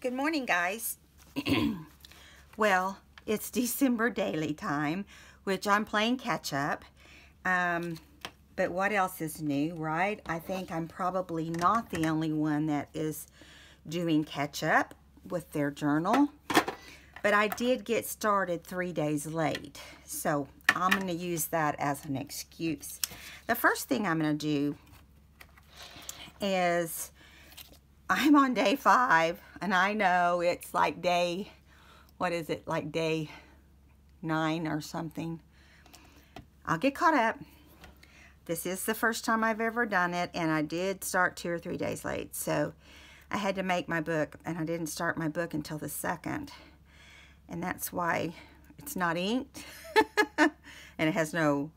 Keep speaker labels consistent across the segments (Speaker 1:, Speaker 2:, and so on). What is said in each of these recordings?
Speaker 1: Good morning, guys. Well, it's December daily time, which I'm playing catch up. But what else is new, right? I think I'm probably not the only one that is doing catch up with their journal. But I did get started 3 days late. So I'm going to use that as an excuse. The first thing I'm going to do is I'm on day 5, and I know it's like day, what is it, like day 9 or something. I'll get caught up. This is the first time I've ever done it, and I did start 2 or 3 days late. So I had to make my book, and I didn't start my book until the 2nd. And that's why it's not inked, and it has no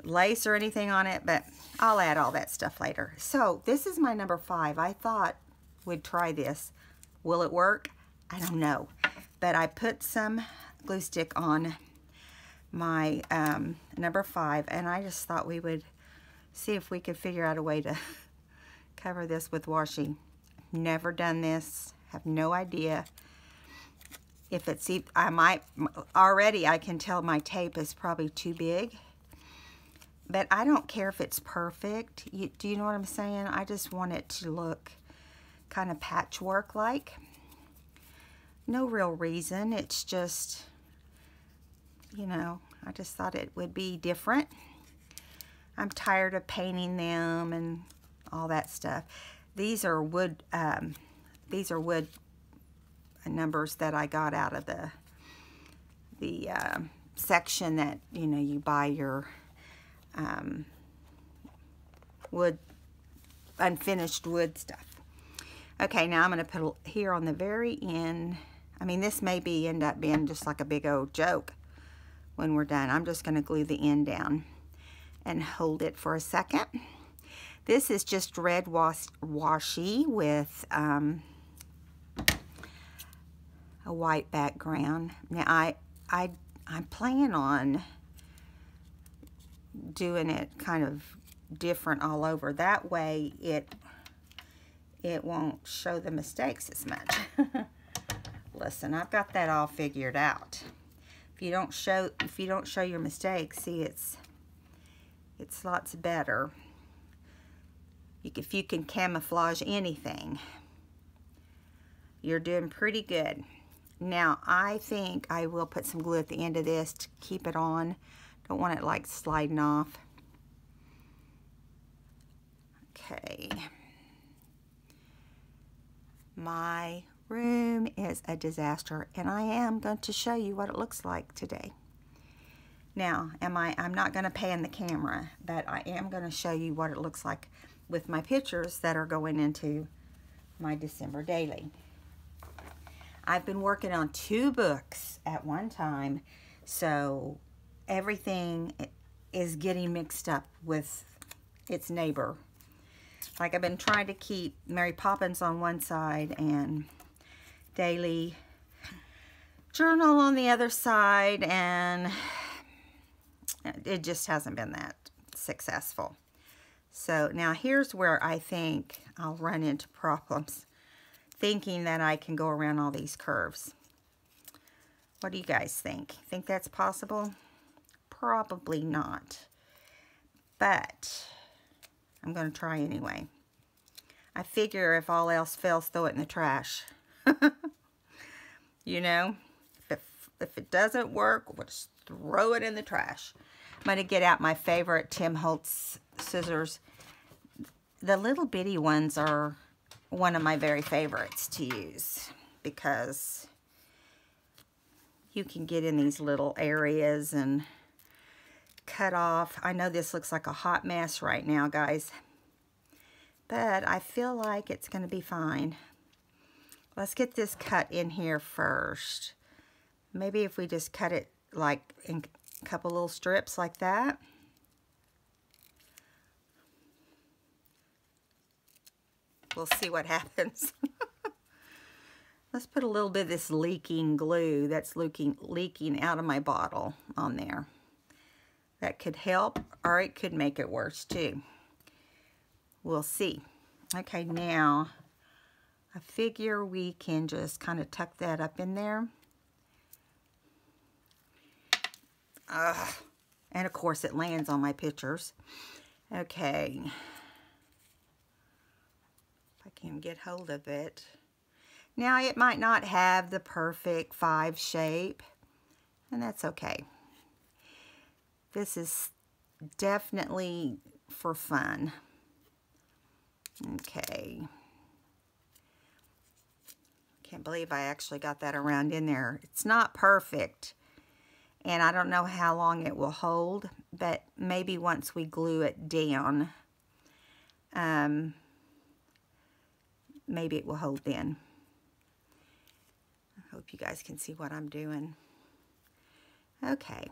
Speaker 1: lace or anything on it, but I'll add all that stuff later. So this is my number 5. I thought we'd try this. Will it work? I don't know. But I put some glue stick on my number 5, and I just thought we would see if we could figure out a way to cover this with washi. Never done this. Have no idea if it's, I might, already I can tell my tape is probably too big. But I don't care if it's perfect. Do you know what I'm saying? I just want it to look kind of patchwork like. No real reason. It's just, you know, I just thought it would be different. I'm tired of painting them and all that stuff. These are wood numbers that I got out of the section that, you know, you buy your wood, unfinished wood stuff. Okay, now I'm going to put here on the very end. I mean, this may end up being just like a big old joke when we're done. I'm just going to glue the end down and hold it for a second. This is just red washi with a white background. Now I'm planning on doing it kind of different all over. That way it won't show the mistakes as much. Listen, I've got that all figured out. If you don't show your mistakes, see, it's lots better. If you can camouflage anything, you're doing pretty good. Now, I think I will put some glue at the end of this to keep it on. Don't want it like sliding off. Okay. My room is a disaster, and I am going to show you what it looks like today. Now, I'm not going to pan the camera, but I am going to show you what it looks like with my pictures that are going into my December daily. I've been working on 2 books at one time, so everything is getting mixed up with its neighbor. Like, I've been trying to keep Mary Poppins on one side and daily journal on the other side, and it just hasn't been that successful. So now here's where I think I'll run into problems, thinking that I can go around all these curves. What do you guys think? Think that's possible? Probably not. But I'm going to try anyway. I figure if all else fails, throw it in the trash. You know, if it doesn't work, we'll just throw it in the trash. I'm going to get out my favorite Tim Holtz scissors. The little bitty ones are one of my very favorites to use because you can get in these little areas and cut off. I know this looks like a hot mess right now, guys, but I feel like it's going to be fine. Let's get this cut in here first. Maybe if we just cut it like in a couple little strips like that. We'll see what happens. Let's put a little bit of this leaking glue that's leaking out of my bottle on there. That could help, or it could make it worse too. We'll see. Okay, now I figure we can just kind of tuck that up in there. And of course it lands on my pictures. Okay. If I can get hold of it. Now it might not have the perfect 5 shape, and that's okay. This is definitely for fun. Okay. Can't believe I actually got that around in there. It's not perfect, and I don't know how long it will hold, but maybe once we glue it down, maybe it will hold then. I hope you guys can see what I'm doing. Okay,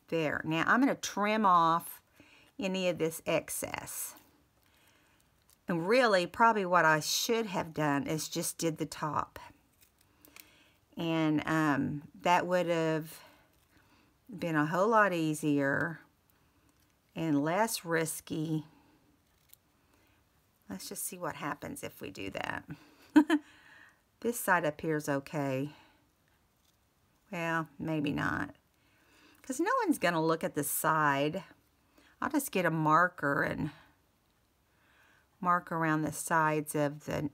Speaker 1: there. Now I'm going to trim off any of this excess. And really, probably what I should have done is just did the top. And that would have been a whole lot easier and less risky. Let's just see what happens if we do that. This side up here is okay. Well, maybe not. Because no one's going to look at the side. I'll just get a marker and mark around the sides of the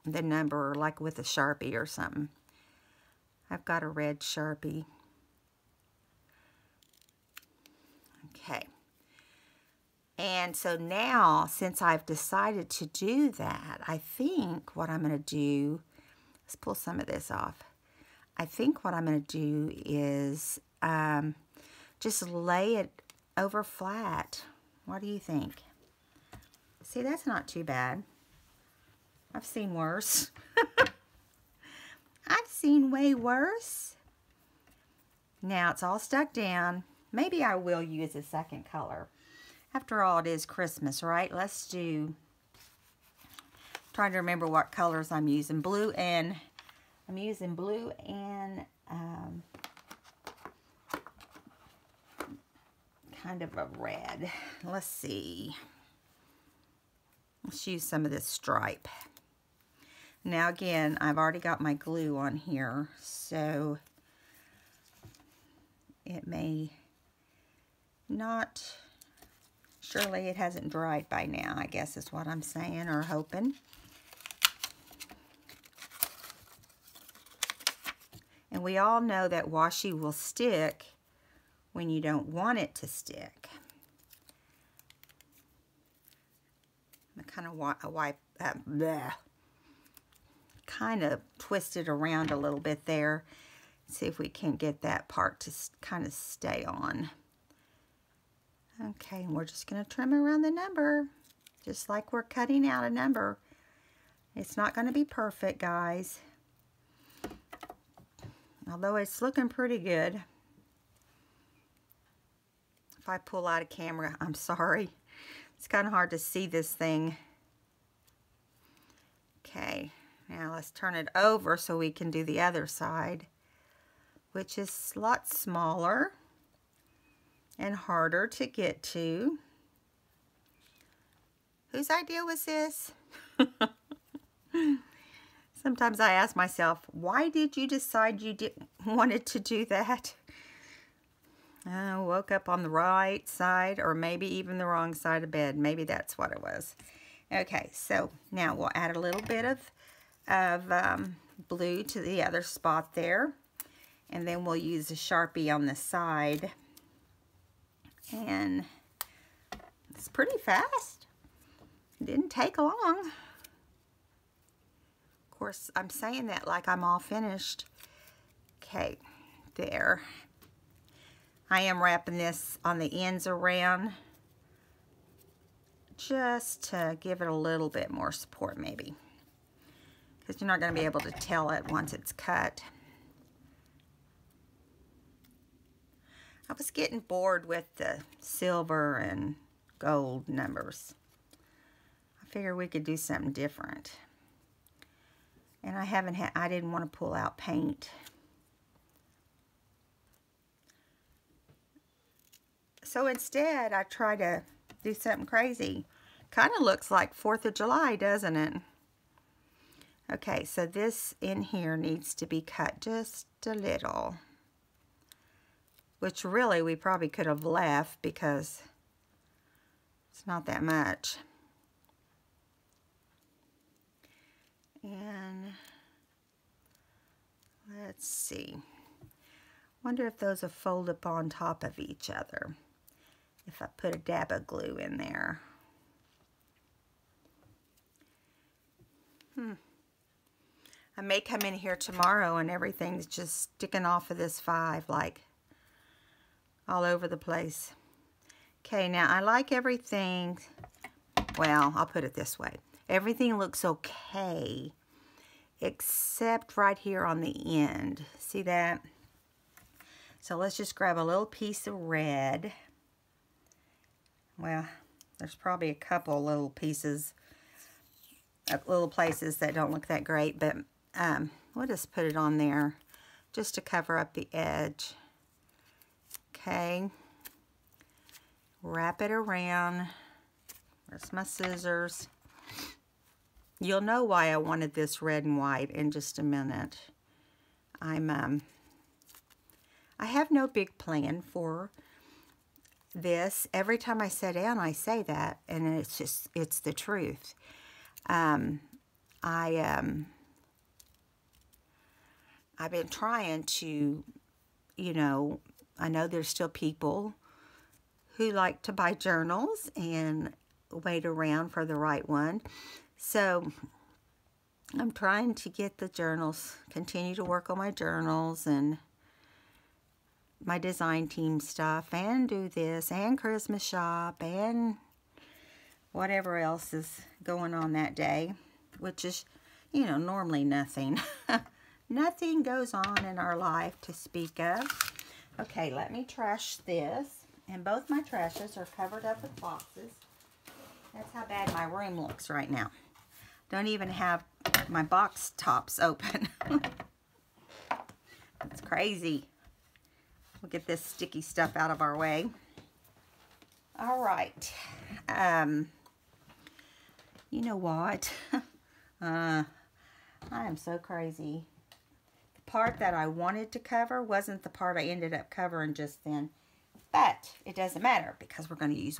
Speaker 1: number, like with a Sharpie or something. I've got a red Sharpie. Okay. And so now, since I've decided to do that, I think what I'm going to do, let's pull some of this off. I think what I'm going to do is just lay it over flat. What do you think? See, that's not too bad. I've seen worse. I've seen way worse. Now it's all stuck down. Maybe I will use a second color. After all, it is Christmas, right? Let's do, trying to remember what colors I'm using. I'm using blue and kind of a red. Let's see. Let's use some of this stripe. Now again, I've already got my glue on here, so it may not, surely it hasn't dried by now, I guess is what I'm saying or hoping. And we all know that washi will stick when you don't want it to stick. I kind of twist it around a little bit there. See if we can get that part to kind of stay on. Okay, and we're just going to trim around the number, just like we're cutting out a number. It's not going to be perfect, guys. Although it's looking pretty good. If I pull out a camera, I'm sorry. It's kind of hard to see this thing. Okay, now let's turn it over so we can do the other side, which is a lot smaller and harder to get to. Whose idea was this? Sometimes I ask myself, why did you decide you wanted to do that? I woke up on the right side, or maybe even the wrong side of bed. Maybe that's what it was. Okay, so now we'll add a little bit of blue to the other spot there. And then we'll use a Sharpie on the side. And it's pretty fast. It didn't take long. Of course, I'm saying that like I'm all finished. Okay, there. I am wrapping this on the ends around just to give it a little bit more support maybe, because you're not going to be able to tell it once it's cut. I was getting bored with the silver and gold numbers. I figured we could do something different. And I didn't want to pull out paint. So instead, I try to do something crazy. Kind of looks like 4th of July, doesn't it? Okay, so this in here needs to be cut just a little, which really we probably could have left because it's not that much. And let's see. Wonder if those will fold up on top of each other if I put a dab of glue in there. I may come in here tomorrow and everything's just sticking off of this 5 like all over the place. Okay, now I like everything. Well, I'll put it this way. Everything looks okay except right here on the end. See that? So let's just grab a little piece of red. Well, there's probably a couple little pieces, little places that don't look that great, but we'll just put it on there just to cover up the edge. Okay. Wrap it around. Where's my scissors? You'll know why I wanted this red and white in just a minute. I have no big plan for this. Every time I sit down, I say that, and it's the truth. I've been trying to, you know, I know there's still people who like to buy journals and wait around for the right one. So I'm trying to get the journals, continue to work on my journals and my design team stuff, and do this, and Christmas shop, and whatever else is going on that day, which is, you know, normally nothing. Nothing goes on in our life to speak of. Okay, let me trash this. And both my trashes are covered up with boxes. That's how bad my room looks right now. Don't even have my box tops open. It's crazy. We'll get this sticky stuff out of our way. All right. You know what? I am so crazy. The part that I wanted to cover wasn't the part I ended up covering just then. But it doesn't matter because we're going to use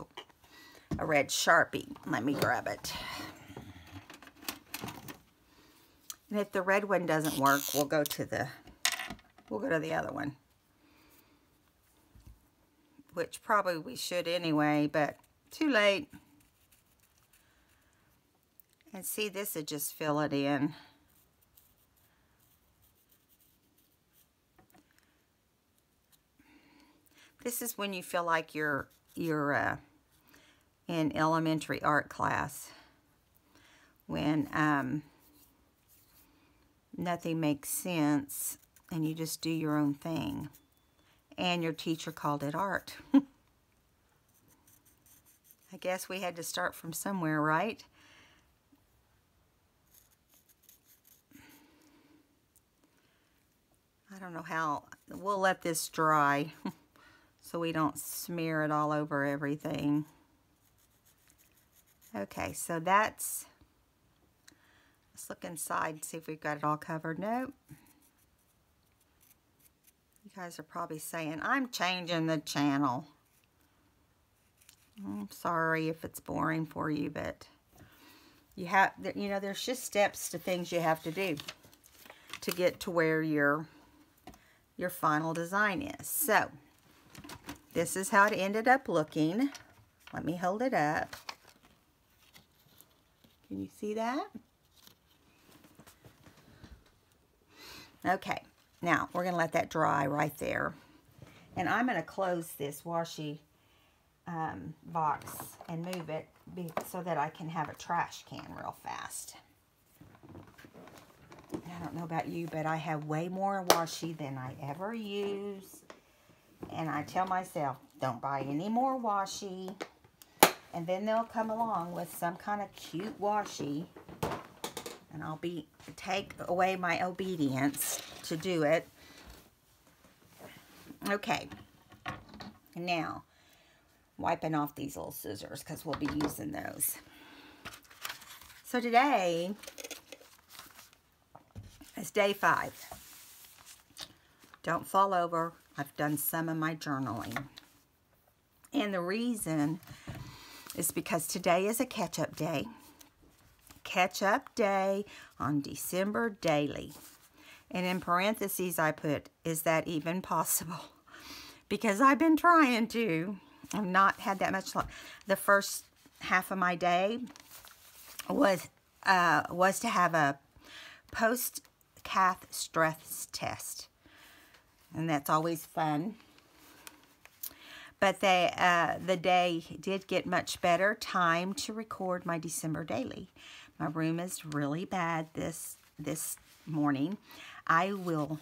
Speaker 1: a red Sharpie. Let me grab it. And if the red one doesn't work, we'll go to the other one. Which probably we should anyway, but too late. And see, this would just fill it in. This is when you feel like you're in elementary art class, when nothing makes sense and you just do your own thing, and your teacher called it art. I guess we had to start from somewhere, right? I don't know how. We'll let this dry so we don't smear it all over everything. Okay, so that's, let's look inside, see if we've got it all covered. Nope. You guys are probably saying, I'm changing the channel. I'm sorry if it's boring for you, but you have, you know, there's just steps to things you have to do to get to where your final design is. So, this is how it ended up looking. Let me hold it up. Can you see that? Okay, now we're going to let that dry right there. And I'm going to close this washi box and move it so that I can have a trash can real fast. I don't know about you, but I have way more washi than I ever use. And I tell myself, don't buy any more washi. And then they'll come along with some kind of cute washi. And I'll take away my obedience to do it. Okay. Now, wiping off these little scissors because we'll be using those. So today, It's day 5. Don't fall over. I've done some of my journaling. And the reason is because today is a catch-up day. Catch-up day on December daily. And in parentheses I put, is that even possible? Because I've been trying to. I've not had that much luck. The first half of my day was to have a post-cath stress test. And that's always fun. But the day did get much better. Time to record my December daily. My room is really bad this morning. I will,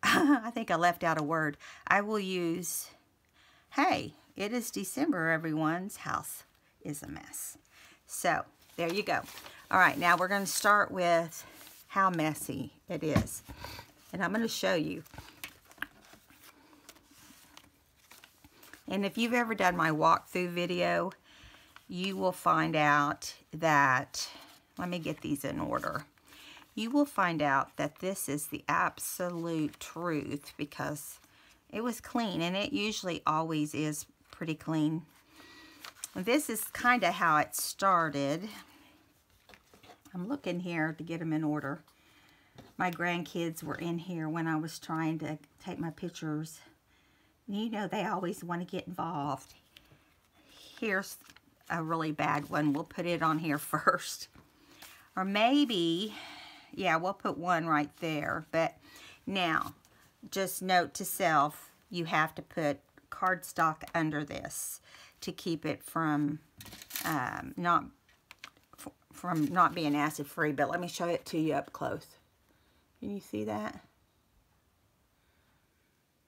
Speaker 1: I think I left out a word. I will use, hey, it is December, everyone's house is a mess. So, there you go. All right, now we're going to start with how messy it is. And I'm going to show you. And if you've ever done my walkthrough video, you will find out that, let me get these in order. You will find out that this is the absolute truth because it was clean, and it usually always is pretty clean. This is kind of how it started. I'm looking here to get them in order. My grandkids were in here when I was trying to take my pictures. You know, they always want to get involved. Here's a really bad one. We'll put it on here first. Or maybe, yeah, we'll put one right there. But now, just note to self, you have to put cardstock under this to keep it from not being acid free. But let me show it to you up close. Can you see that?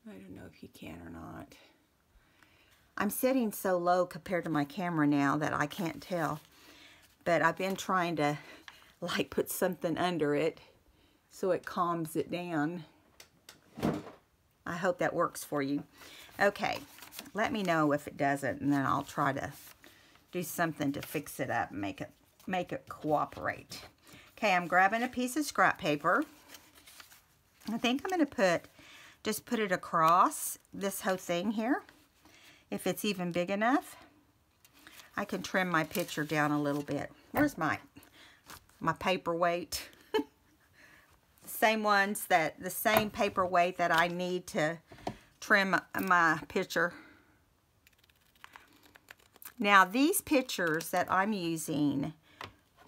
Speaker 1: I don't know if you can or not. I'm sitting so low compared to my camera now that I can't tell. But I've been trying to like put something under it so it calms it down. I hope that works for you. Okay, let me know if it doesn't, and then I'll try to do something to fix it up and make it cooperate. Okay, I'm grabbing a piece of scrap paper. I think I'm going to just put it across this whole thing here. If it's even big enough, I can trim my picture down a little bit. Where's my paperweight? The same paperweight that I need to trim my picture. Now these pictures that I'm using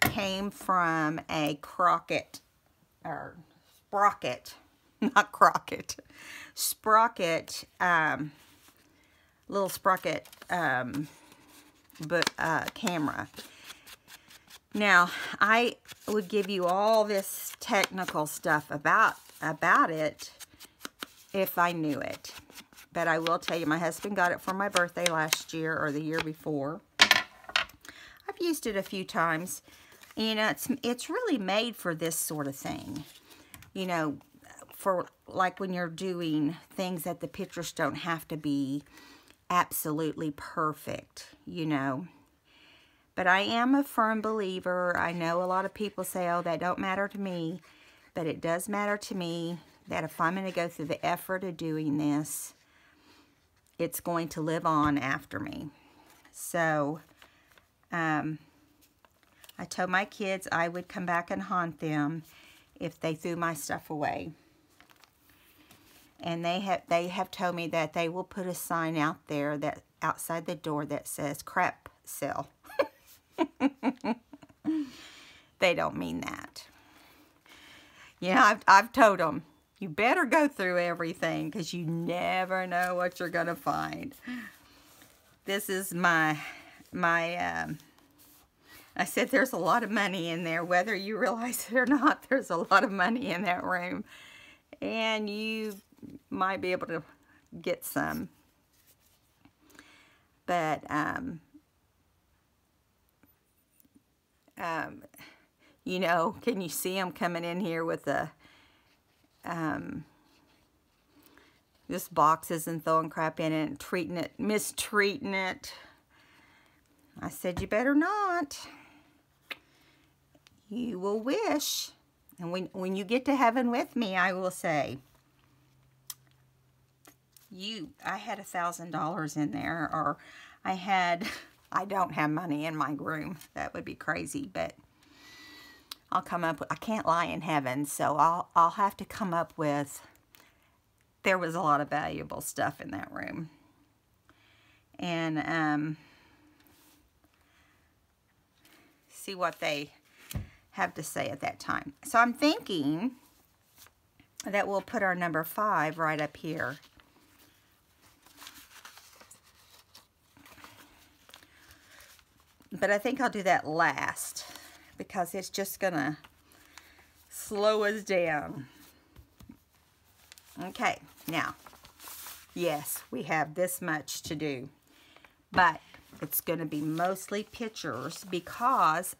Speaker 1: came from a Crockett, or Sprocket, not Crockett, Sprocket, little Sprocket camera. Now, I would give you all this technical stuff about it if I knew it. But I will tell you, my husband got it for my birthday last year or the year before. I've used it a few times. You know, it's really made for this sort of thing. You know, for like when you're doing things that the pictures don't have to be absolutely perfect, you know. But I am a firm believer. I know a lot of people say, oh, that don't matter to me. But it does matter to me that if I'm going to go through the effort of doing this, it's going to live on after me. So, I told my kids I would come back and haunt them if they threw my stuff away. And they have told me that they will put a sign out there that outside the door that says crap sale. They don't mean that. You know, I've told them, you better go through everything because you never know what you're going to find. This is I said there's a lot of money in there. Whether you realize it or not, there's a lot of money in that room. And you might be able to get some. But, you know, can you see them coming in here with the, just boxes and throwing crap in it and mistreating it. I said, you better not. You will wish. And when you get to heaven with me, I will say, I had $1,000 in there, or I don't have money in my room. That would be crazy, but I'll come up with, I can't lie in heaven, so I'll have to come up with, there was a lot of valuable stuff in that room. And see what they have to say at that time. So I'm thinking that we'll put our number 5 right up here. But I think I'll do that last because it's just gonna slow us down. Okay, now, yes, we have this much to do, but it's gonna be mostly pictures because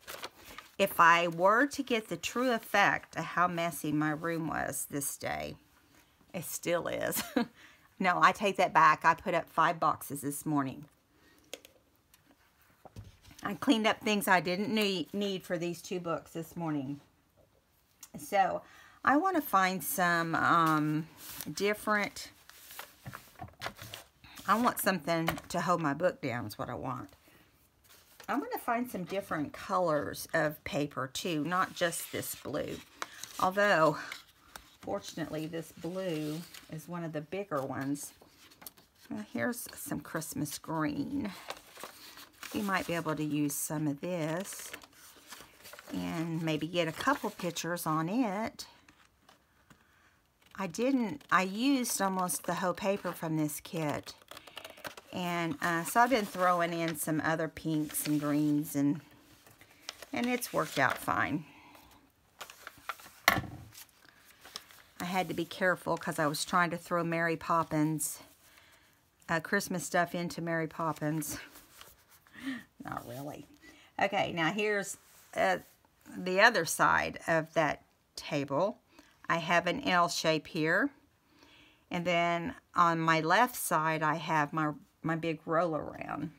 Speaker 1: if I were to get the true effect of how messy my room was this day, it still is. No, I take that back. I put up 5 boxes this morning. I cleaned up things I didn't need for these 2 books this morning. So, I want to find some different, I want something to hold my book down is what I want. I'm going to find some different colors of paper too, not just this blue. Although, fortunately, this blue is one of the bigger ones. Well, here's some Christmas green. You might be able to use some of this and maybe get a couple pictures on it. I used almost the whole paper from this kit. And so I've been throwing in some other pinks and greens, and it's worked out fine. I had to be careful because I was trying to throw Mary Poppins, Christmas stuff into Mary Poppins. Not really. Okay, now here's the other side of that table. I have an L shape here. And then on my left side, I have my big roll around.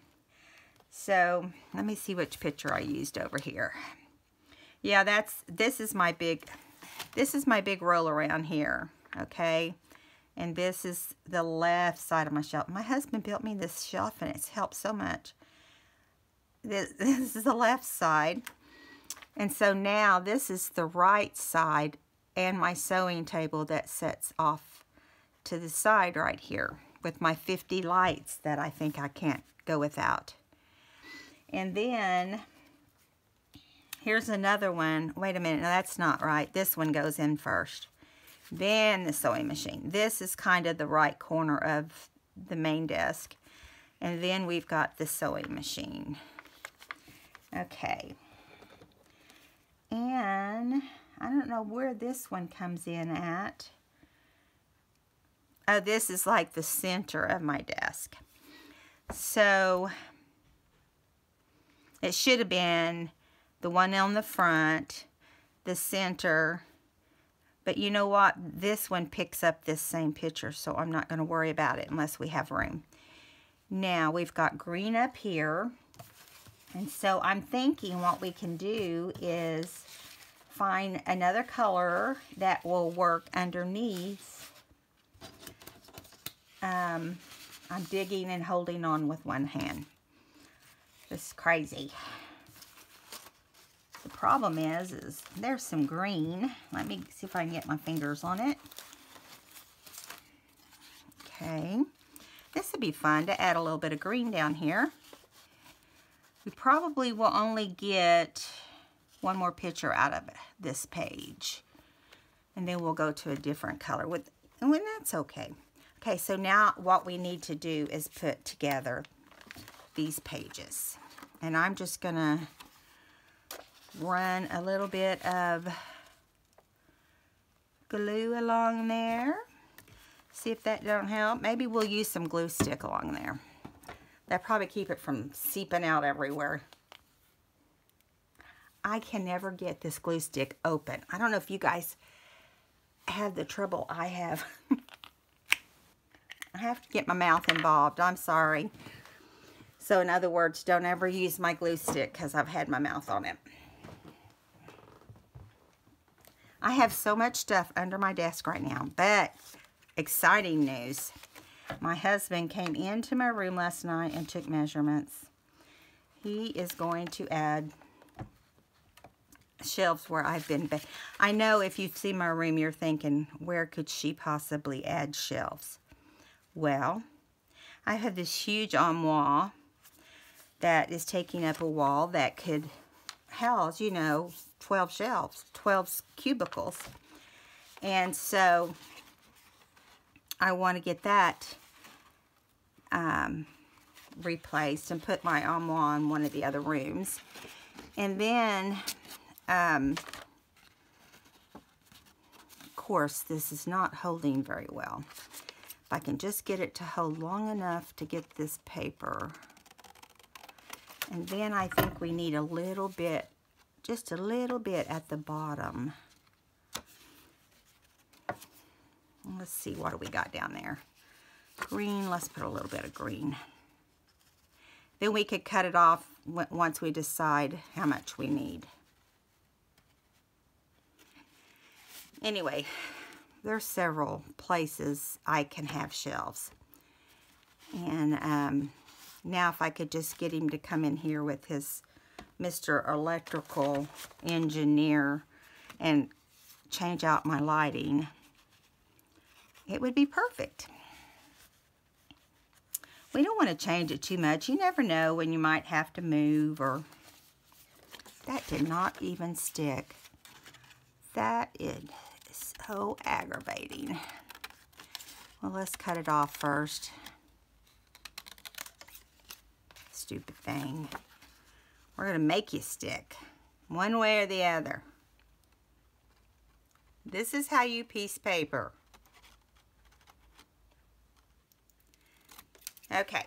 Speaker 1: So, let me see which picture I used over here. Yeah, this is my big roll around here, okay? And this is the left side of my shelf. My husband built me this shelf and it's helped so much. This is the left side. And so now this is the right side and my sewing table that sets off to the side right here with my 50 lights that I think I can't go without. And then here's another one. Wait a minute, no, that's not right. This one goes in first. Then the sewing machine. This is kind of the right corner of the main desk. And then we've got the sewing machine. Okay. And I don't know where this one comes in at. Oh, this is like the center of my desk. So, it should have been the one on the front, the center. But you know what? This one picks up this same picture, so I'm not going to worry about it unless we have room. Now, we've got green up here. And so I'm thinking what we can do is find another color that will work underneath. I'm digging and holding on with one hand. This is crazy. The problem is there's some green. Let me see if I can get my fingers on it. Okay. This would be fun to add a little bit of green down here. We probably will only get one more picture out of this page. And then we'll go to a different color. And that's okay. Okay, so now what we need to do is put together these pages. And I'm just going to run a little bit of glue along there. See if that don't help. Maybe we'll use some glue stick along there. That'll probably keep it from seeping out everywhere. I can never get this glue stick open. I don't know if you guys have the trouble I have. I have to get my mouth involved. I'm sorry. So in other words, don't ever use my glue stick because I've had my mouth on it. I have so much stuff under my desk right now, but exciting news. My husband came into my room last night and took measurements. He is going to add shelves where I've been. I know if you see my room, you're thinking, where could she possibly add shelves? Well, I have this huge armoire that is taking up a wall that could house, you know, 12 shelves, 12 cubicles. And so I want to get that replaced and put my armoire in one of the other rooms. And then, of course, this is not holding very well. If I can just get it to hold long enough to get this paper. And then I think we need a little bit, just a little bit at the bottom. Let's see, what do we got down there? Green, let's put a little bit of green. Then we could cut it off once we decide how much we need. Anyway, there's several places I can have shelves. And now if I could just get him to come in here with his Mr. Electrical Engineer and change out my lighting, it would be perfect. We don't want to change it too much. You never know when you might have to move, or... That did not even stick. That is so aggravating. Well, let's cut it off first. Stupid thing. We're going to make you stick, one way or the other. This is how you piece paper. Okay,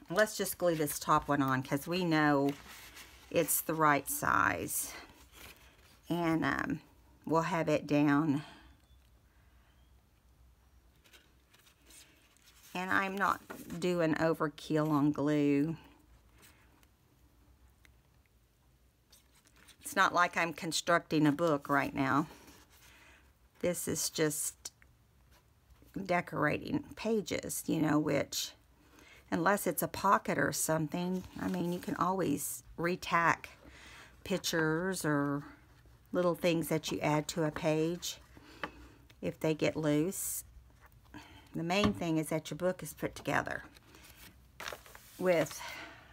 Speaker 1: let's just glue this top one on because we know it's the right size. And we'll have it down. And I'm not doing overkill on glue. It's not like I'm constructing a book right now. This is just decorating pages, you know, which, unless it's a pocket or something, I mean, you can always retack pictures or little things that you add to a page if they get loose. The main thing is that your book is put together with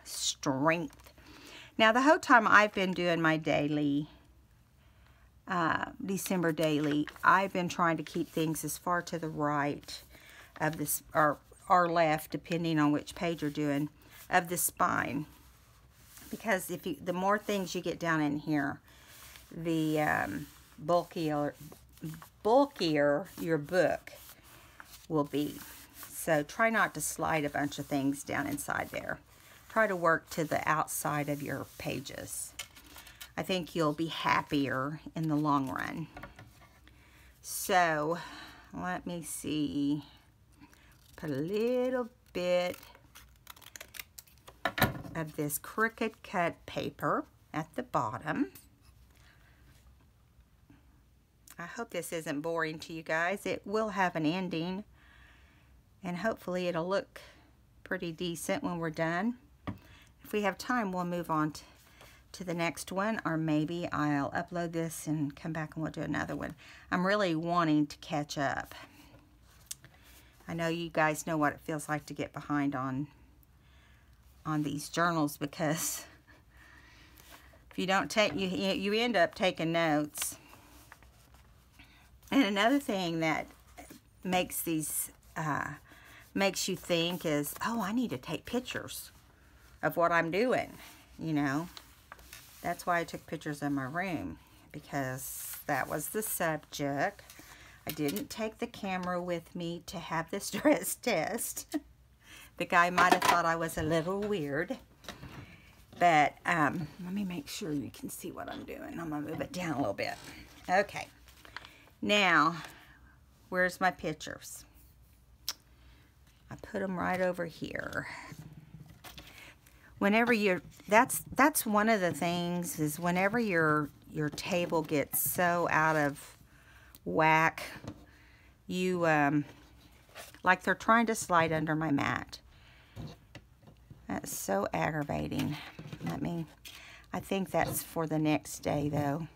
Speaker 1: strength. Now, the whole time I've been doing my daily December daily, I've been trying to keep things as far to the right of this, or left, depending on which page you're doing, of the spine. Because if you, the more things you get down in here, the bulkier your book will be. So try not to slide a bunch of things down inside there. Try to work to the outside of your pages. I think you'll be happier in the long run. So, let me see. Put a little bit of this crooked cut paper at the bottom. I hope this isn't boring to you guys. It will have an ending. And hopefully it'll look pretty decent when we're done. If we have time, we'll move on to the next one, or maybe I'll upload this and come back and we'll do another one. I'm really wanting to catch up. I know you guys know what it feels like to get behind on these journals, because if you don't take, you end up taking notes. And another thing that makes these makes you think is, oh, I need to take pictures of what I'm doing, you know. That's why I took pictures of my room, because that was the subject. I didn't take the camera with me to have the stress test. The guy might have thought I was a little weird. But let me make sure you can see what I'm doing. I'm going to move it down a little bit. Okay. Now, where's my pictures? I put them right over here. Whenever you're, that's one of the things, is whenever you're your table gets so out of whack. You, like they're trying to slide under my mat. That's so aggravating. I think that's for the next day though.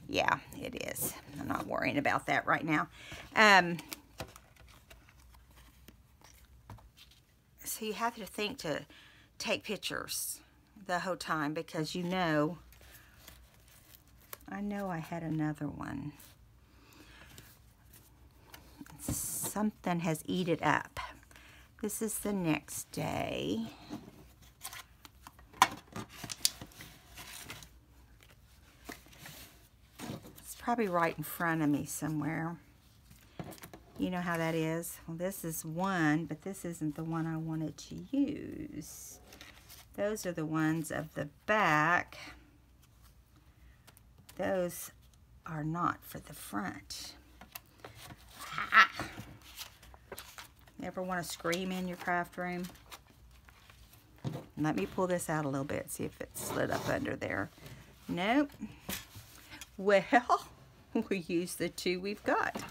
Speaker 1: Yeah, it is. I'm not worrying about that right now. So you have to think to take pictures the whole time because I know I had another one. Something has eaten it up. This is the next day. It's probably right in front of me somewhere. You know how that is? Well, this is one, but this isn't the one I wanted to use. Those are the ones of the back. Those are not for the front. Ah. Ever want to scream in your craft room? Let me pull this out a little bit, see if it slid up under there. Nope. Well, we use the two we've got.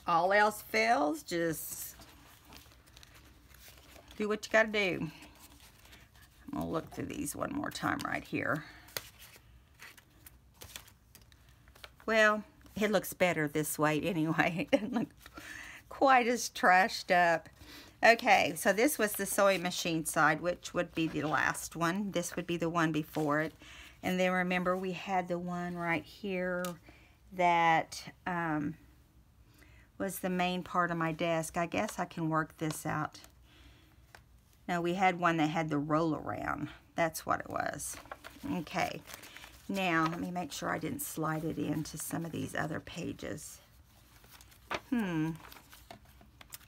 Speaker 1: All else fails, just do what you gotta do. I'm gonna look through these one more time right here. Well, it looks better this way anyway. It doesn't look quite as trashed up. Okay, so this was the sewing machine side, which would be the last one. This would be the one before it. And then remember we had the one right here that was the main part of my desk. I guess I can work this out. No, we had one that had the roll around. That's what it was. Okay, now let me make sure I didn't slide it into some of these other pages.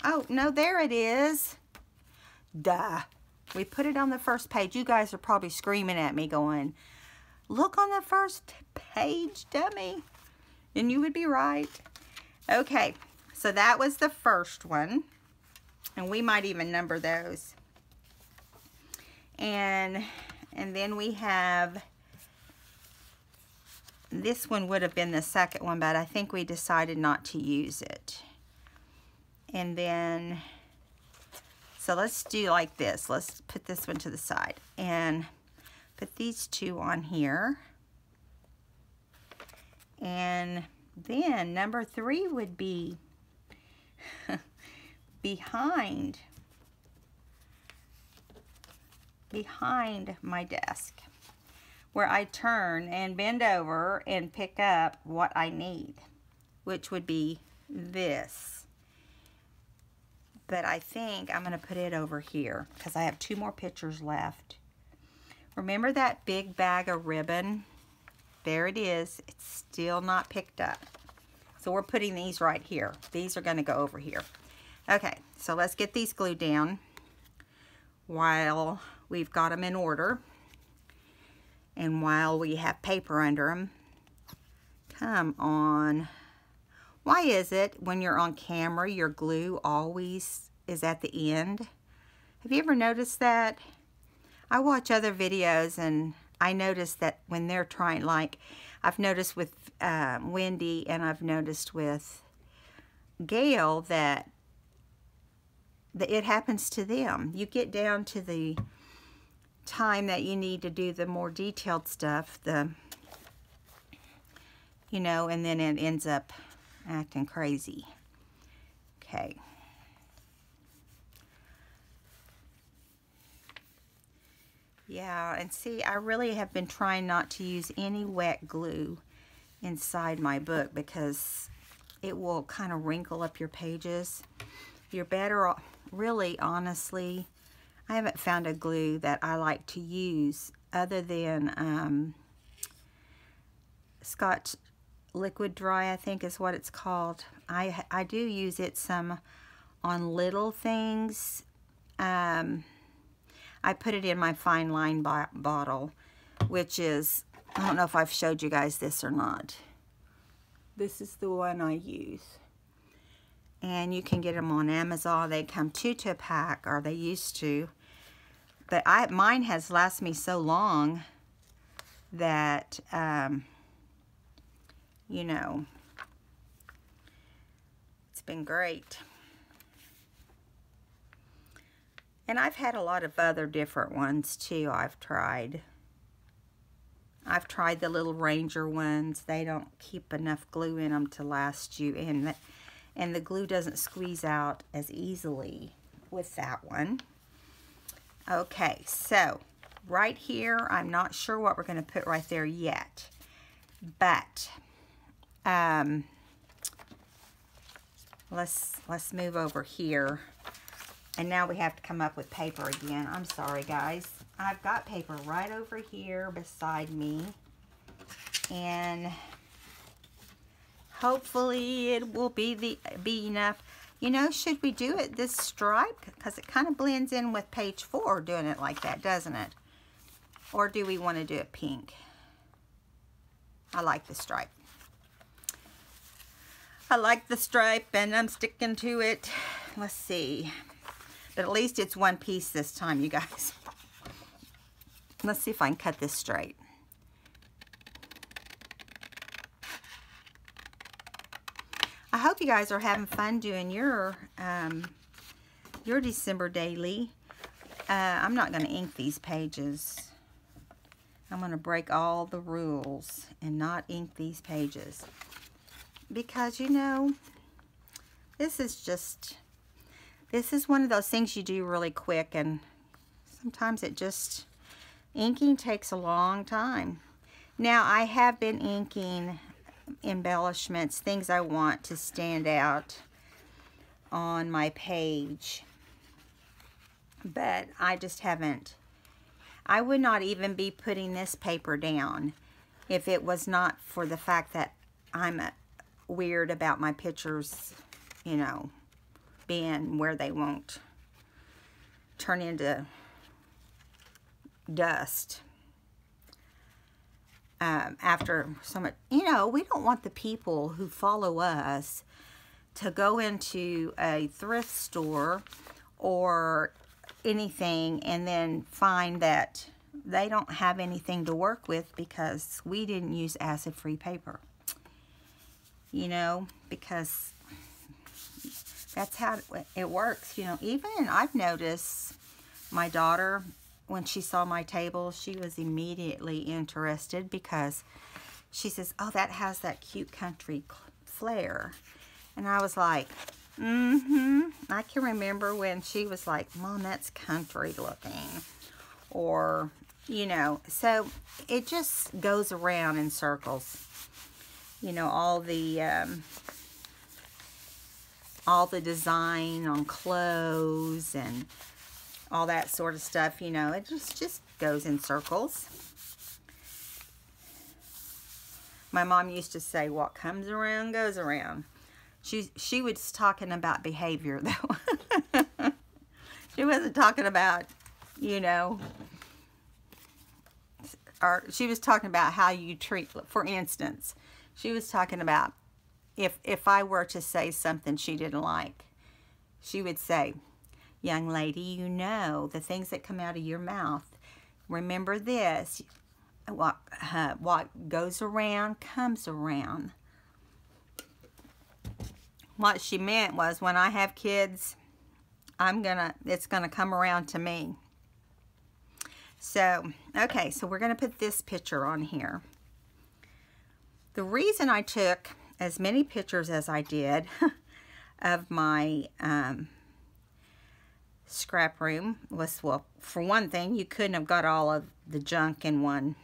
Speaker 1: Oh, no, there it is. Duh. We put it on the first page. You guys are probably screaming at me going, look on the first page, dummy. And you would be right. Okay, so that was the first one. And we might even number those. And then we have, this one would have been the second one, but I think we decided not to use it. And then, so let's do like this. Let's put this one to the side and put these two on here. And then number 3 would be behind my desk, where I turn and bend over and pick up what I need, which would be this. But I think I'm going to put it over here because I have 2 more pictures left. Remember that big bag of ribbon? There it is. It's still not picked up. So we're putting these right here. These are going to go over here. Okay, so let's get these glued down while we've got them in order. And while we have paper under them. Come on. Why is it when you're on camera, your glue always is at the end? Have you ever noticed that? I watch other videos and I notice that when they're trying, like I've noticed with Wendy and I've noticed with Gail that it happens to them. You get down to the time that you need to do the more detailed stuff, you know, and then it ends up acting crazy. Okay. Yeah, and see, I really have been trying not to use any wet glue inside my book because it will kind of wrinkle up your pages. You're better off, really, honestly, I haven't found a glue that I like to use other than Scotch Liquid Dry, I think is what it's called. I do use it some on little things. I put it in my fine line bottle, which is, I don't know if I've showed you guys this or not. This is the one I use. And you can get them on Amazon. They come 2 to a pack, or they used to. But mine has lasted me so long that, you know, it's been great. And I've had a lot of other different ones too I've tried. I've tried the little Ranger ones. They don't keep enough glue in them to last you, and the glue doesn't squeeze out as easily with that one. Okay, so right here, I'm not sure what we're going to put right there yet, but let's move over here. And now we have to come up with paper again. I'm sorry, guys. I've got paper right over here beside me. And hopefully it will be enough. You know, should we do it this stripe? Because it kind of blends in with page 4 doing it like that, doesn't it? Or do we want to do it pink? I like the stripe. I like the stripe and I'm sticking to it. Let's see. But at least it's one piece this time, you guys. Let's see if I can cut this straight. I hope you guys are having fun doing your December daily. I'm not going to ink these pages. I'm going to break all the rules and not ink these pages. Because, you know, this is one of those things you do really quick, and sometimes inking takes a long time. Now, I have been inking embellishments, things I want to stand out on my page, but I just haven't. I would not even be putting this paper down if it was not for the fact that I'm weird about my pictures, you know, being where they won't turn into dust after so much. You know, we don't want the people who follow us to go into a thrift store or anything and then find that they don't have anything to work with because we didn't use acid-free paper. You know, because that's how it works. You know, even I've noticed my daughter, when she saw my table, she was immediately interested because she says, oh, that has that cute country flair. And I was like, I can remember when she was like, Mom, that's country looking. Or, you know, so it just goes around in circles. You know, all the design on clothes and all that sort of stuff, you know, it just goes in circles. My mom used to say, what comes around goes around. She was talking about behavior, though. She wasn't talking about, you know, or she was talking about how you treat, for instance, she was talking about if I were to say something she didn't like, she would say, young lady, you know, the things that come out of your mouth, remember this, what goes around comes around. What she meant was, when I have kids, it's gonna come around to me. So, okay, so we're gonna put this picture on here. The reason I took as many pictures as I did of my scrap room was, well, for one thing, you couldn't have got all of the junk in one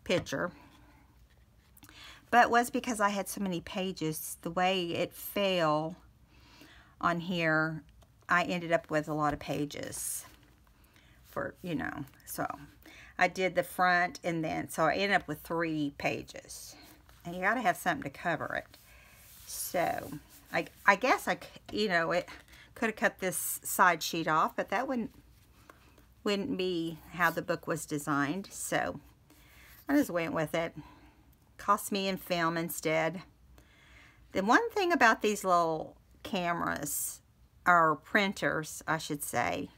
Speaker 1: picture. But it was because I had so many pages. The way it fell on here, I ended up with a lot of pages for, you know, so I did the front, and then, so I ended up with 3 pages. And you got to have something to cover it. So, I guess you know, it could have cut this side sheet off, but that wouldn't be how the book was designed. So, I just went with it. Cost me in film instead. The one thing about these little cameras, or printers, I should say,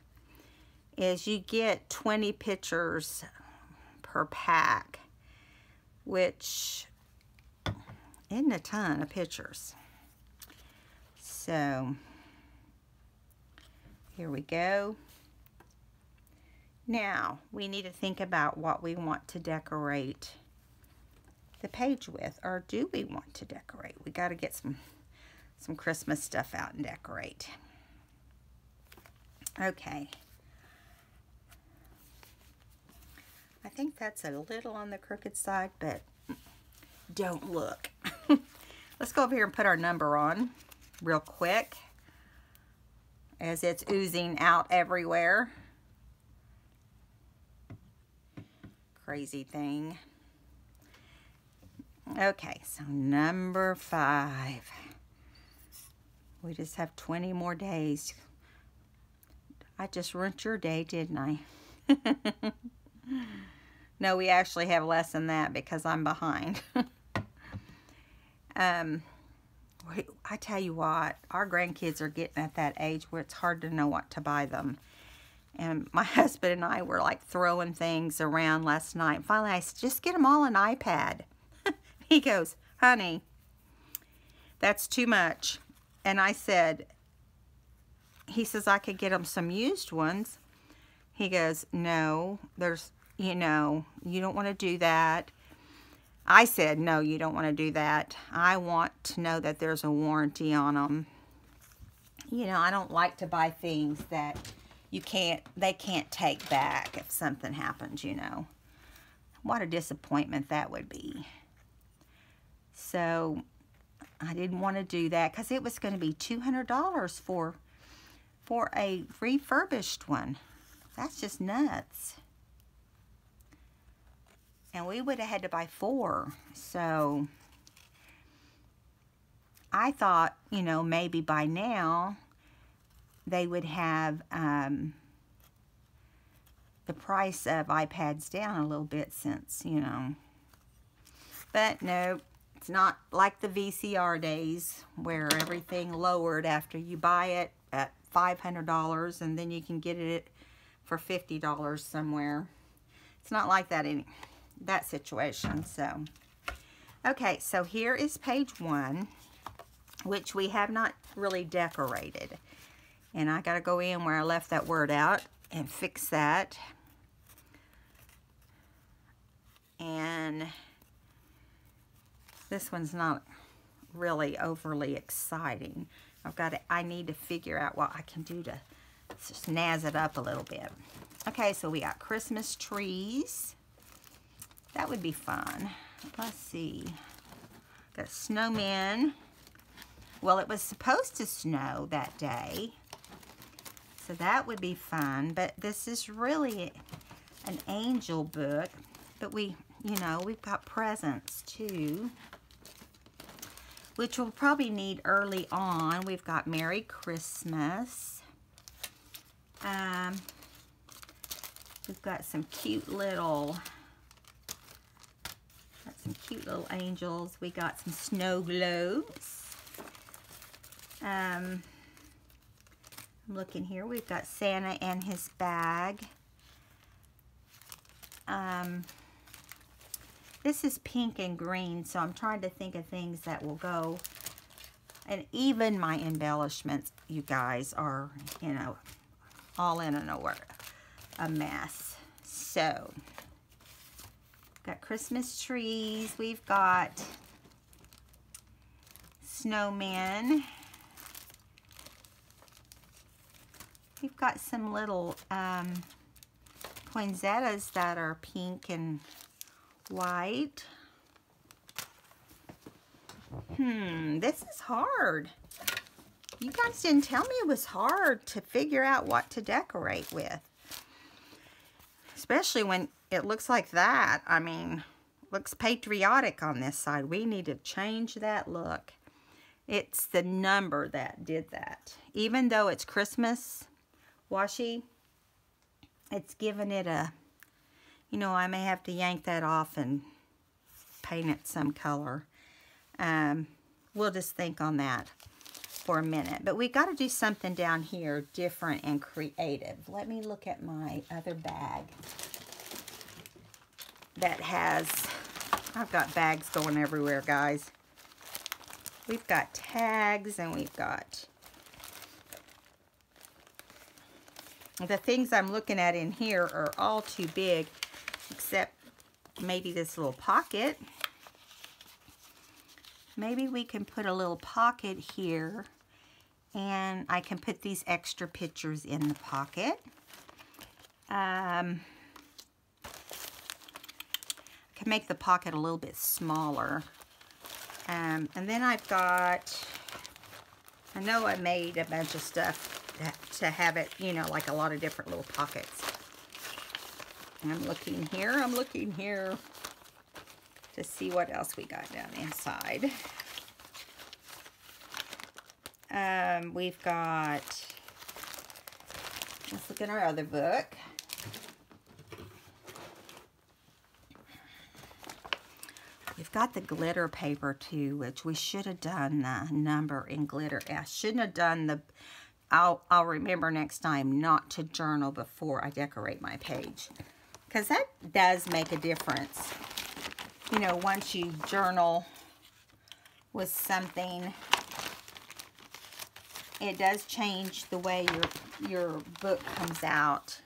Speaker 1: is you get 20 pictures per pack, which isn't a ton of pictures. So here we go. Now we need to think about what we want to decorate the page with, or do we want to decorate? We got to get some Christmas stuff out and decorate. Okay. I think that's a little on the crooked side, but don't look. Let's go over here and put our number on real quick as it's oozing out everywhere. Crazy thing. Okay, so number 5. We just have 20 more days. I just ruined your day, didn't I? No, we actually have less than that because I'm behind. I tell you what, our grandkids are getting at that age where it's hard to know what to buy them. And my husband and I were like throwing things around last night. Finally, I said, just get them all an iPad. He goes, honey, that's too much. And I said, he says, I could get them some used ones. He goes, no, there's, you know, you don't want to do that. I said, no, you don't want to do that. I want to know that there's a warranty on them. You know, I don't like to buy things that they can't take back if something happens, you know. What a disappointment that would be. So I didn't want to do that because it was going to be $200 for a refurbished one. That's just nuts. And we would have had to buy 4. So I thought, you know, maybe by now they would have the price of iPads down a little bit since, you know. But no, it's not like the VCR days where everything lowered after you buy it at $500 and then you can get it for $50 somewhere. It's not like that in that situation. So okay, so here is page 1, which we have not really decorated, and I got to go in where I left that word out and fix that. And this one's not really overly exciting. I need to figure out what I can do to snazz it up a little bit. Okay, so we got Christmas trees. That would be fun. Let's see. Got snowmen. Well, it was supposed to snow that day, so that would be fun. But this is really an angel book. But we, you know, we've got presents too, which we'll probably need early on. We've got Merry Christmas. We've got some cute little angels. We got some snow globes. I'm looking here. We've got Santa and his bag. This is pink and green, so I'm trying to think of things that will go. And even my embellishments, you guys, are, you know, all in and over a mess. So, got Christmas trees. We've got snowmen. We've got some little poinsettias that are pink and white. This is hard. You guys didn't tell me it was hard to figure out what to decorate with. Especially when it looks like that. I mean, looks patriotic on this side. We need to change that look. It's the number that did that. Even though it's Christmas washi, it's given it a, you know, I may have to yank that off and paint it some color. We'll just think on that for a minute. But we got to do something down here different and creative. Let me look at my other bag. that has, I've got bags going everywhere, guys. We've got tags, and we've got the things I'm looking at in here are all too big, except maybe this little pocket. Maybe we can put a little pocket here, and I can put these extra pictures in the pocket. I can make the pocket a little bit smaller. And then I've got, I know I made a bunch of stuff to have it, you know, like a lot of different little pockets. And I'm looking here to see what else we got down inside. We've got, let's look at our other book. We've got the glitter paper too, which we should have done the number in glitter. I shouldn't have done the, I'll remember next time not to journal before I decorate my page. Because that does make a difference. You know, once you journal with something, it does change the way your book comes out.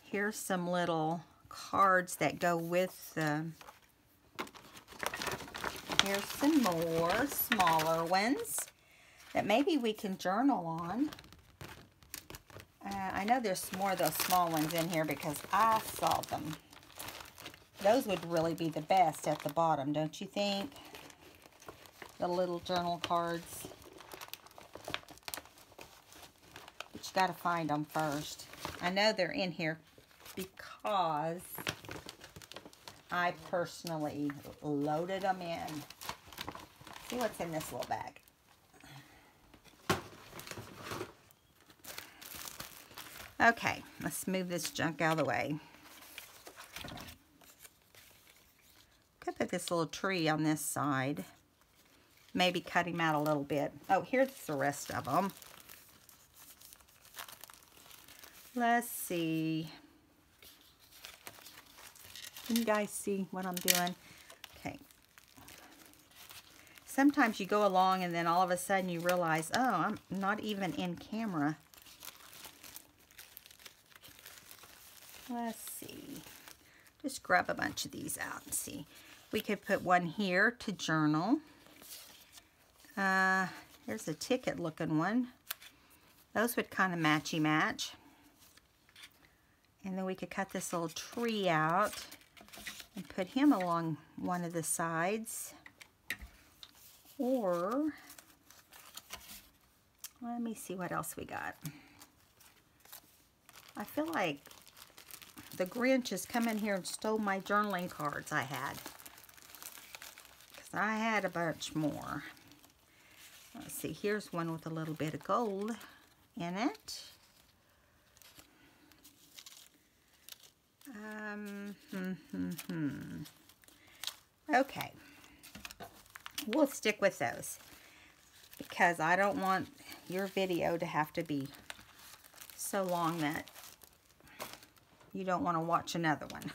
Speaker 1: Here's some little cards that go with the, here's some more smaller ones that maybe we can journal on. I know there's more of those small ones in here because I saw them. Those would really be the best at the bottom, don't you think? The little journal cards. But you got to find them first. I know they're in here because I personally loaded them in. See what's in this little bag. Okay, let's move this junk out of the way. Could put this little tree on this side. Maybe cut him out a little bit. Oh, here's the rest of them. Let's see. Can you guys see what I'm doing? Okay. Sometimes you go along and then all of a sudden you realize, oh, I'm not even in camera. Let's see. Just grab a bunch of these out and see. We could put one here to journal. There's a ticket looking one. Those would kind of matchy match. And then we could cut this little tree out and put him along one of the sides. Or, let me see what else we got. I feel like the Grinch has come in here and stole my journaling cards I had. Because I had a bunch more. Let's see, here's one with a little bit of gold in it. Okay. We'll stick with those. Because I don't want your video to have to be so long that you don't want to watch another one.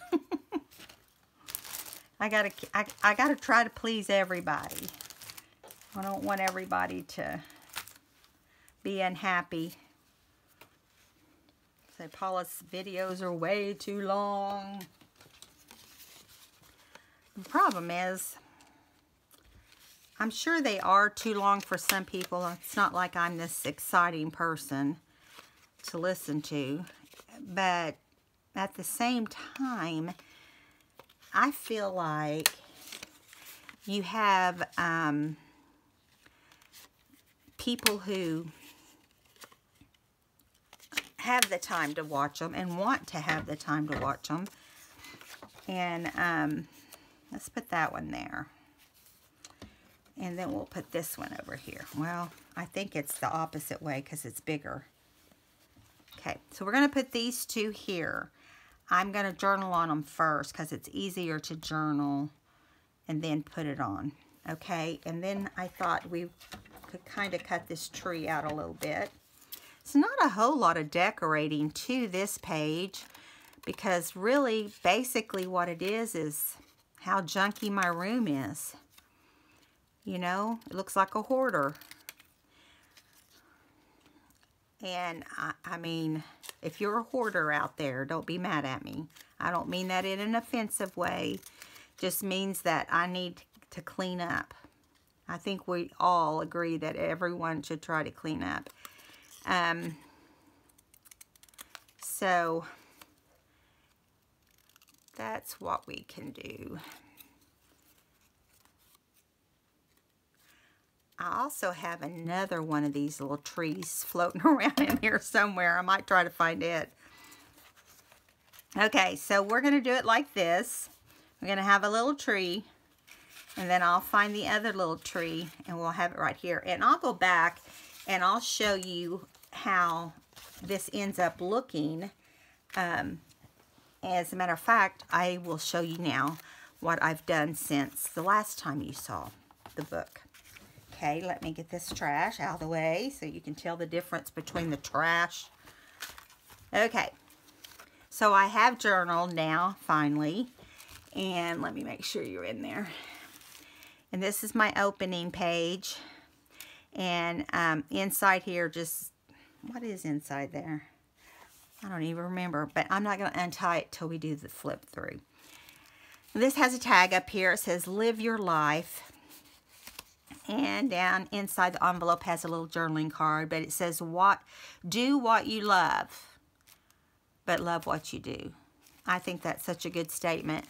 Speaker 1: I gotta try to please everybody. I don't want everybody to be unhappy. Say Paula's videos are way too long. The problem is, I'm sure they are too long for some people. It's not like I'm this exciting person to listen to, but at the same time, I feel like you have people who have the time to watch them and want to have the time to watch them. And let's put that one there. And then we'll put this one over here. Well, I think it's the opposite way because it's bigger. Okay, so we're going to put these two here. I'm going to journal on them first because it's easier to journal and then put it on. Okay, and then I thought we could kind of cut this tree out a little bit. It's not a whole lot of decorating to this page, because really, basically what it is how junky my room is. You know, it looks like a hoarder. And I mean, if you're a hoarder out there, don't be mad at me. I don't mean that in an offensive way. Just means that I need to clean up. I think we all agree that everyone should try to clean up. So that's what we can do. I also have another one of these little trees floating around in here somewhere. I might try to find it. Okay, so we're going to do it like this. We're going to have a little tree, and then I'll find the other little tree, and we'll have it right here. And I'll go back, and I'll show you how this ends up looking. As a matter of fact, I will show you now what I've done since the last time you saw the book. Okay, let me get this trash out of the way so you can tell the difference between the trash. Okay, so I have journaled now, finally. And let me make sure you're in there. And this is my opening page. And inside here, just, what is inside there? I don't even remember, but I'm not going to untie it till we do the flip through. This has a tag up here. It says, "Live your life." And down inside the envelope has a little journaling card, but it says, do what you love, but love what you do. I think that's such a good statement.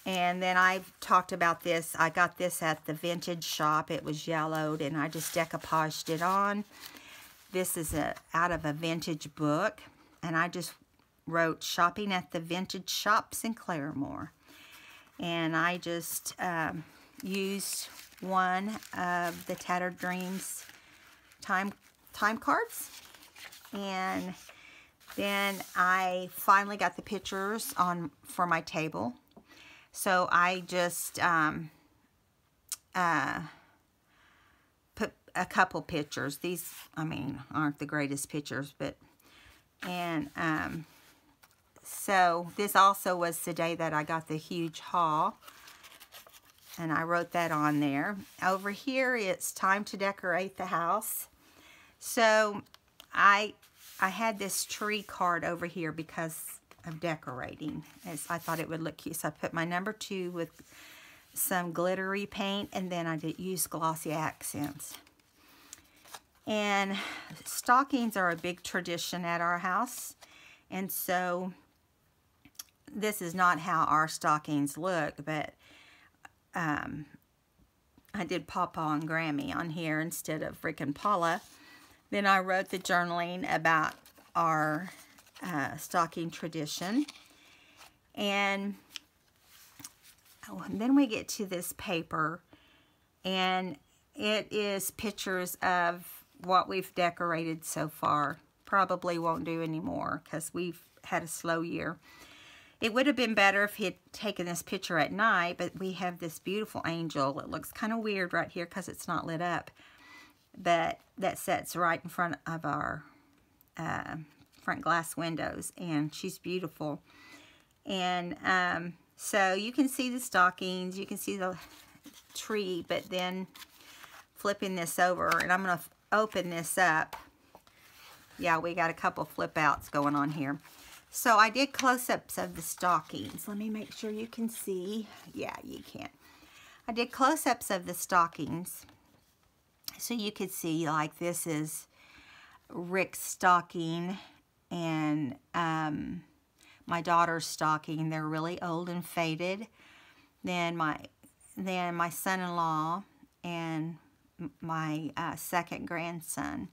Speaker 1: And then I've talked about this. I got this at the vintage shop. It was yellowed, and I just decoupaged it on. This is out of a vintage book, and I just wrote "Shopping at the Vintage Shops in Claremore." And I just used one of the Tattered Dreams time cards, and then I finally got the pictures on for my table. So I just put a couple pictures. These, I mean, aren't the greatest pictures, but so this also was the day that I got the huge haul. And I wrote that on there. Over here, it's time to decorate the house. So I had this tree card over here because of decorating. I thought it would look cute. So I put my number 2 with some glittery paint, and then I did use glossy accents. And stockings are a big tradition at our house. And so this is not how our stockings look, but I did Papa and Grammy on here instead of Rick and Paula. Then I wrote the journaling about our stocking tradition. And then we get to this paper, and it is pictures of what we've decorated so far. Probably won't do anymore because we've had a slow year. It would have been better if he had taken this picture at night, but we have this beautiful angel. It looks kind of weird right here because it's not lit up, but that sits right in front of our front glass windows, and she's beautiful. And so you can see the stockings, you can see the tree, but then flipping this over, and I'm going to open this up. Yeah, we got a couple flip outs going on here. So I did close-ups of the stockings. Let me make sure you can see. Yeah, you can. I did close-ups of the stockings so you could see, like, this is Rick's stocking and my daughter's stocking. They're really old and faded. Then my son-in-law and my second grandson.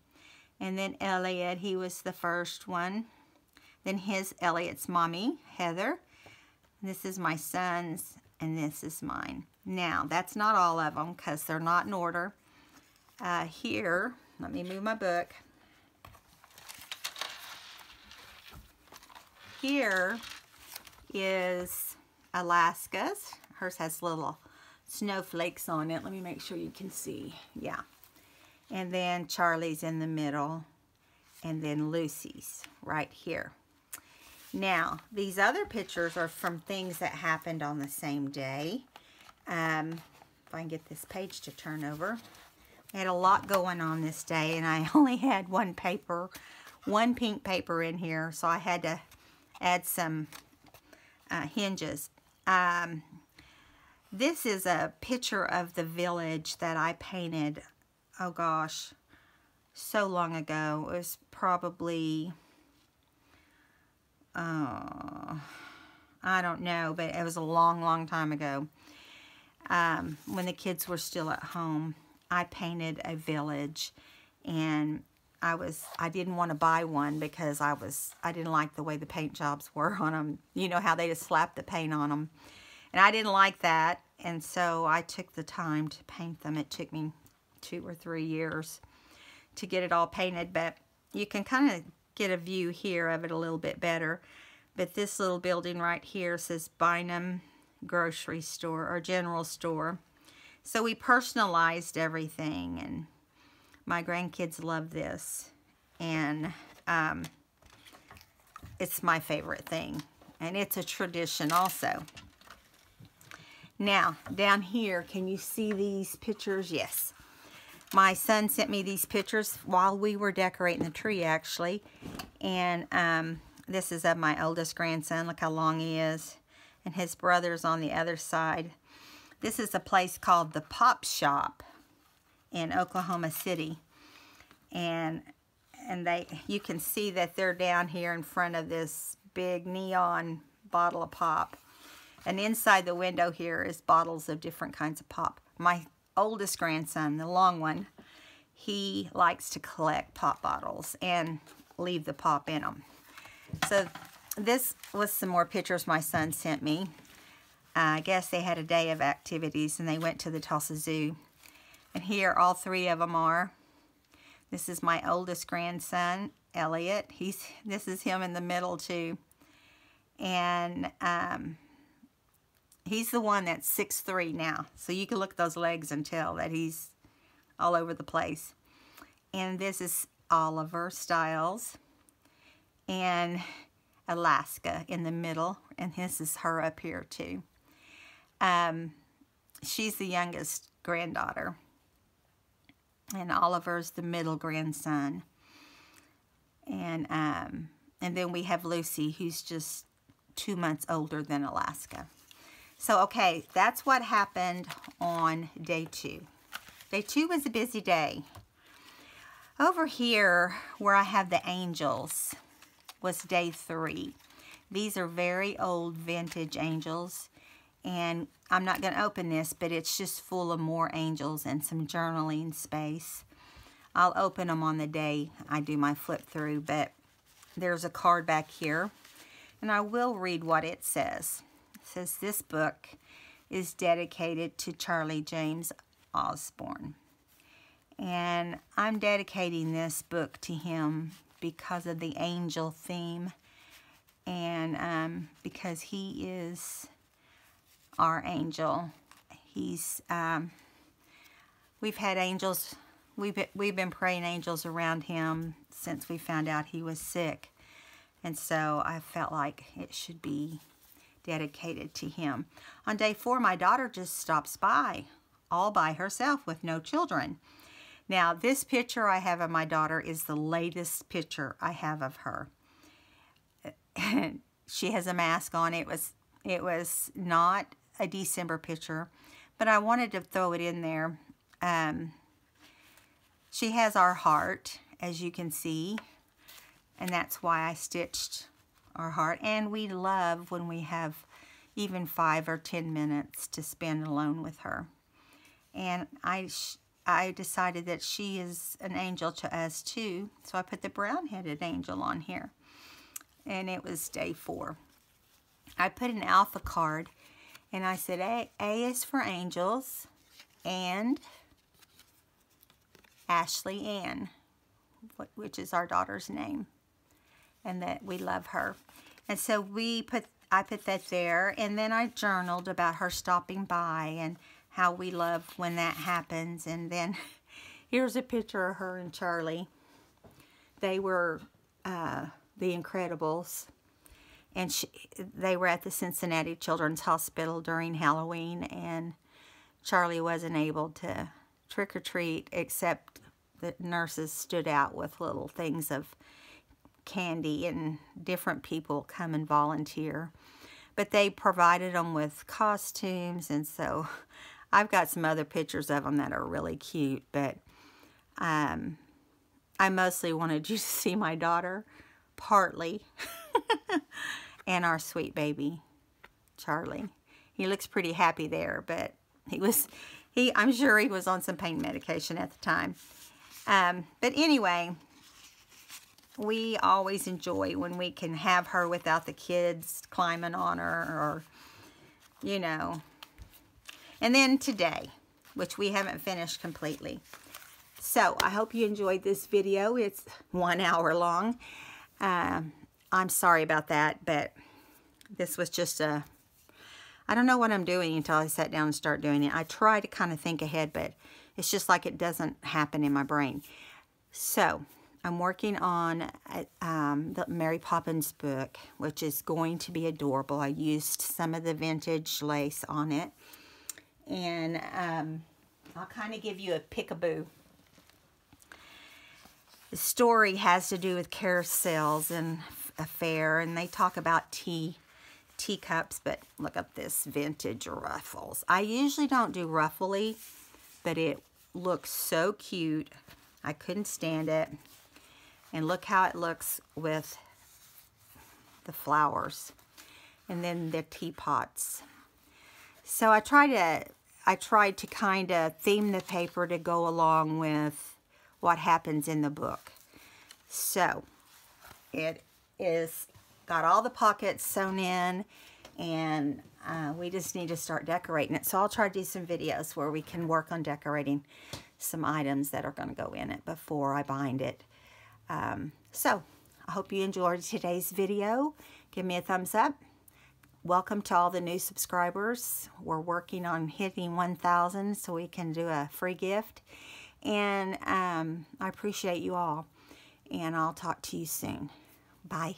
Speaker 1: And then Elliot, he was the first one. Then Elliot's mommy, Heather. This is my son's, and this is mine. Now, that's not all of them because they're not in order. Here, let me move my book. Here is Alaska's. Hers has little snowflakes on it. Let me make sure you can see. Yeah. And then Charlie's in the middle. And then Lucy's right here. Now, these other pictures are from things that happened on the same day. If I can get this page to turn over. I had a lot going on this day, and I only had one pink paper in here, so I had to add some hinges. This is a picture of the village that I painted, oh gosh, so long ago. It was probably, I don't know, but it was a long, long time ago. When the kids were still at home, I painted a village, and I didn't want to buy one because I didn't like the way the paint jobs were on them. You know how they just slapped the paint on them. And I didn't like that, and so I took the time to paint them. It took me 2 or 3 years to get it all painted, but you can kind of get a view here of it a little bit better. But this little building right here says Bynum Grocery Store or General Store. So we personalized everything, and my grandkids love this, and it's my favorite thing, and it's a tradition also. Now, down here, can you see these pictures? Yes. My son sent me these pictures while we were decorating the tree, actually. And this is of my oldest grandson. Look how long he is. And his brother's on the other side. This is a place called the Pop Shop in Oklahoma City. And you can see that they're down here in front of this big neon bottle of pop. And inside the window here is bottles of different kinds of pop. My oldest grandson, the long one, he likes to collect pop bottles and leave the pop in them. So this was some more pictures my son sent me. I guess they had a day of activities, and they went to the Tulsa Zoo. And here all 3 of them are. This is my oldest grandson, Elliot. This is him in the middle too. And he's the one that's 6'3" now. So you can look at those legs and tell that he's all over the place. And this is Oliver Stiles. And Alaska in the middle. And this is her up here too. She's the youngest granddaughter. And Oliver's the middle grandson. And then we have Lucy, who's just 2 months older than Alaska. So, okay, that's what happened on day 2. Day 2 was a busy day. Over here, where I have the angels, was day 3. These are very old vintage angels. And I'm not going to open this, but it's just full of more angels and some journaling space. I'll open them on the day I do my flip through, but there's a card back here. And I will read what it says. It says, this book is dedicated to Charlie James Osborne. And I'm dedicating this book to him because of the angel theme. And because he is our angel. He's, we've had angels, we've been praying angels around him since we found out he was sick. And so I felt like it should be dedicated to him. On day 4, my daughter just stops by, all by herself with no children. Now, this picture I have of my daughter is the latest picture I have of her. She has a mask on. It was not a December picture, but I wanted to throw it in there. She has our heart, as you can see, and that's why I stitched our heart. And we love when we have even 5 or 10 minutes to spend alone with her. And I decided that she is an angel to us too, so I put the brown-headed angel on here. And it was day 4. I put an alpha card, and I said, A is for angels, and Ashley Ann, which is our daughter's name, and that we love her. And so I put that there, and then I journaled about her stopping by and how we love when that happens. And then here's a picture of her and Charlie. They were the Incredibles. and they were at the Cincinnati Children's Hospital during Halloween, and Charlie wasn't able to trick or treat, except the nurses stood out with little things of candy, and different people come and volunteer. But they provided them with costumes, and so I've got some other pictures of them that are really cute, but I mostly wanted you to see my daughter, partly, and our sweet baby, Charlie. He looks pretty happy there, but I'm sure he was on some pain medication at the time. But anyway, we always enjoy when we can have her without the kids climbing on her, or, you know. And then today, which we haven't finished completely. So, I hope you enjoyed this video. It's 1 hour long. I'm sorry about that, but this was just I don't know what I'm doing until I sat down and start doing it. I try to kind of think ahead, but it's just like it doesn't happen in my brain. So, I'm working on the Mary Poppins book, which is going to be adorable. I used some of the vintage lace on it. And I'll kind of give you a peekaboo. The story has to do with carousels and a fair, and they talk about teacups, but look up this vintage ruffles. I usually don't do ruffly, but it looks so cute. I couldn't stand it. And look how it looks with the flowers and then the teapots. So I tried to kind of theme the paper to go along with what happens in the book. So it is got all the pockets sewn in, and we just need to start decorating it. So I'll try to do some videos where we can work on decorating some items that are going to go in it before I bind it. So I hope you enjoyed today's video. Give me a thumbs up. Welcome to all the new subscribers. We're working on hitting 1,000 so we can do a free gift. And I appreciate you all. And I'll talk to you soon. Bye.